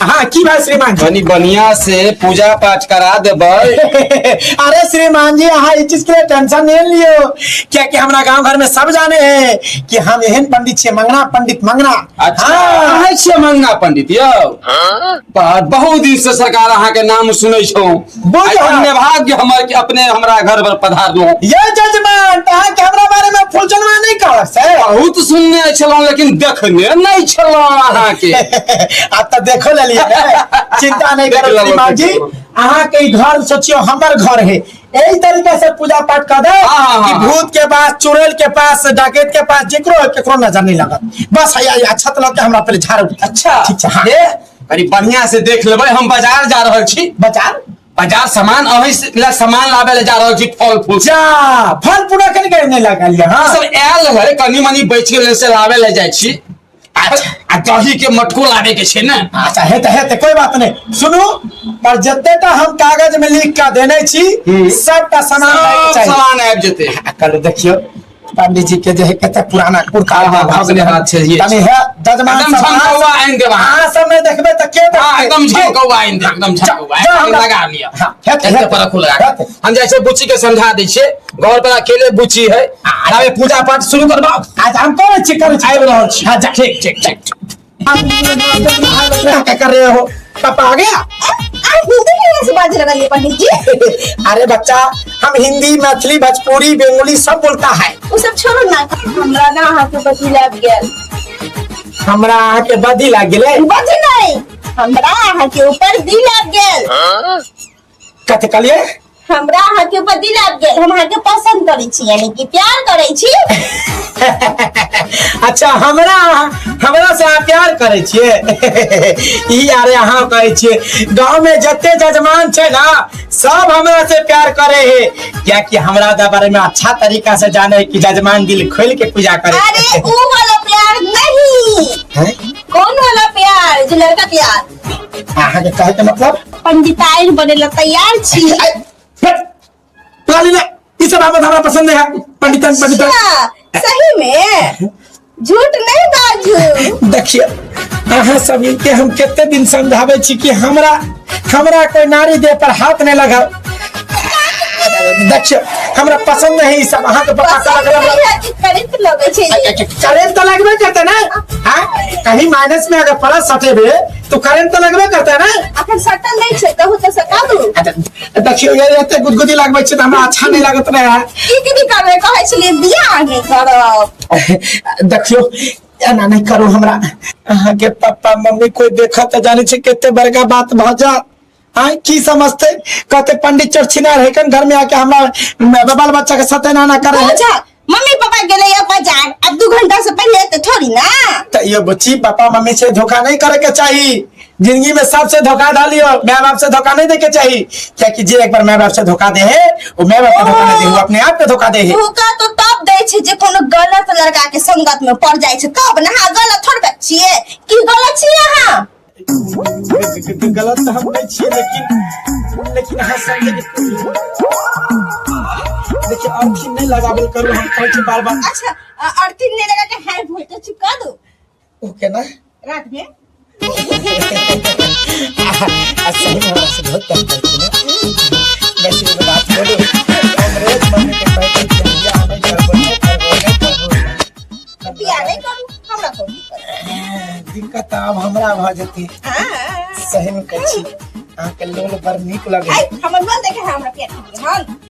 हाँ की भाई श्रीमान जी बढ़िया से पूजा पाठ करा देबै। अरे श्रीमान जी यहाँ इस चीज के लिए टेंशन नहीं लियो, क्या कि हमारा गांव घर में सब जाने हैं कि हम एहन पंडित छे, मंगना पंडित मंगना। अच्छा छे मंगना पंडित यौ। बहुत दिन से सरकार अहाँ के नाम सुनै छौ। भाग्य हमर के अपने हमरा घर पर पधारलो। ये जजमान अहाँ के हमरा बारे में फुलचनवा नहीं कहल से। बहुत सुनने छलौ लेकिन देखने नहीं छलौ अहाँ के। अब तो देखो ले लिया, चिंता नहीं करो श्रीमान जी। अहाँ के घर सोचियो हमर घर है, यही तरीके से पूजा पाठ कर दे कि भूत के पास, चुड़ैल के पास, डाकैत के पास केकरो नजर नहीं लगत। बस अच्छा तो लग के हमरा पहले झाड़ू। अच्छा ठीक है, अरे बढ़िया से देख लेबै। हम बाजार जा रहल छी। बाजार सामान सामान लावे ले जा रहल छी। फल फूल जा फल पूरा कनी नहीं लगा लिया। हाँ सब आयल है, कनी मनी बेच के से लावे ले जाय छी। आ दही के मटको लावे के छे ना। अच्छा हेते कोई बात नहीं। सुनो, पर जतेटा हम कागज में लिख के देने छी सबटा सामान आबि जेते। कल देखियो पंडित जी के जो है कहते पुराना पुरखा बात छे ये तनी है जजमान सब आइन देबा। हां सब में देखबे त के एकदम झमकौआ आइन दे, एकदम झमकौआ हम लगा लिया। हेते पर खुल लगा। हम जैसे बुच्ची के समझा दै छे, घर पर अकेले बुच्ची है। आबे पूजा पाठ शुरू करबा। आज हम करे छी आबि रहल छी। हां ठीक क्या कर रहे हो? पापा आ गया? हिंदी में से बात लगा लिए पंडित जी। अरे बच्चा, हम हिंदी, मैथिली, भोजपुरी, बंगाली सब बोलता है। वो सब छोड़ो ना, हमरा ना हाथ के बदी लाग गेल। हमरा के बदी लाग गेले? बदी नहीं, हमरा हाथ के ऊपर दी लाग गेल। कते कलिए? हमरा हाथ के ऊपर दी लाग गेल। हम हाथ के पसंद करै छी, यानी कि प्यार करै छी। अच्छा हमरा से आप प्यार करे छिए? ई यारे अहाँ कहे छिए गांव में जत्ते जजमान छे ना सब हमरा से प्यार करे है, क्या कि हमरा दा बारे में अच्छा तरीका से जाने है कि जजमान दिल खोल के पूजा करे। अरे वो वाला प्यार नहीं है। कौन वाला प्यार? जो लड़का प्यार। अहाँ के कहे के मतलब पंडिताइन बनेला तैयार छी। ई सब हमरा पसंद है। पंडितन सही में झूठ नहीं बाजू। देखिए अहाँ सब के हम कितने दिन समझावे छी कि हमरा कोई नारी देह पर हाथ नहीं लगा। देखिए हमरा पसंद नहीं ई सब। अहाँ के पता करंट लगे छे। करंट तो लगबे करते ना। हां कहीं माइनस में अगर प्लस सटेबे तो करंट तो लगबे करते ना। अखन सटल नहीं छे, कहू तो सका दू। देखियो ये एते गुदगुदी लागबे छे त हमरा अच्छा नहीं लागत रहे। की भी करबे कहै छलिए बियाह नहीं करब। देखियो एना नहीं करो। हमरा अहाँ के पापा मम्मी कोई देखत त जाने छे केते बड़का बात भ जा। हाँ की समझते कहते पंडित चरछिना रहे कन घर में आके हमरा बाल बच्चा के सत्यानाश कर रहे। अच्छा मम्मी पापा गेले या बाजार, अब 2 घंटा से पहले तो थोड़ी ना। तो ये बच्ची पापा मम्मी से धोखा नहीं करे के चाहिए। जिंदगी में सबसे धोखा डालियो, माँ बाप से धोखा नहीं दे के चाहिए। क्या कि जे एक बार माँ बाप से धोखा दे है वो माँ बाप का धोखा नहीं दे, वो अपने आप के धोखा दे है। धोखा तो तब दे छे जे कोनो गलत लड़का के संगत में पड़ जाय छे तब ना। गलत थोड़बे छिए की गलत छिए हां? गलत तो हम नहीं छिए लेकिन हाँ समझे देखिए आंखी नहीं लगावल करो। हम कहै छी बार-बार। अच्छा आरती नहीं लगा के हाई वोल्टेज चिपका दो। ओके ना रात में सही में हमरा से बहुत कम करती ना। वैसे ये बात बोलो अंग्रेज बनने के पहले बियाह नहीं करबो। बियाह नहीं करू हमरा को दिक्कत अब हमरा भ जेती। सही में कहै छी अहाँ के लोल पर नीक लगे। हमर मन देखे हमरा पेट में।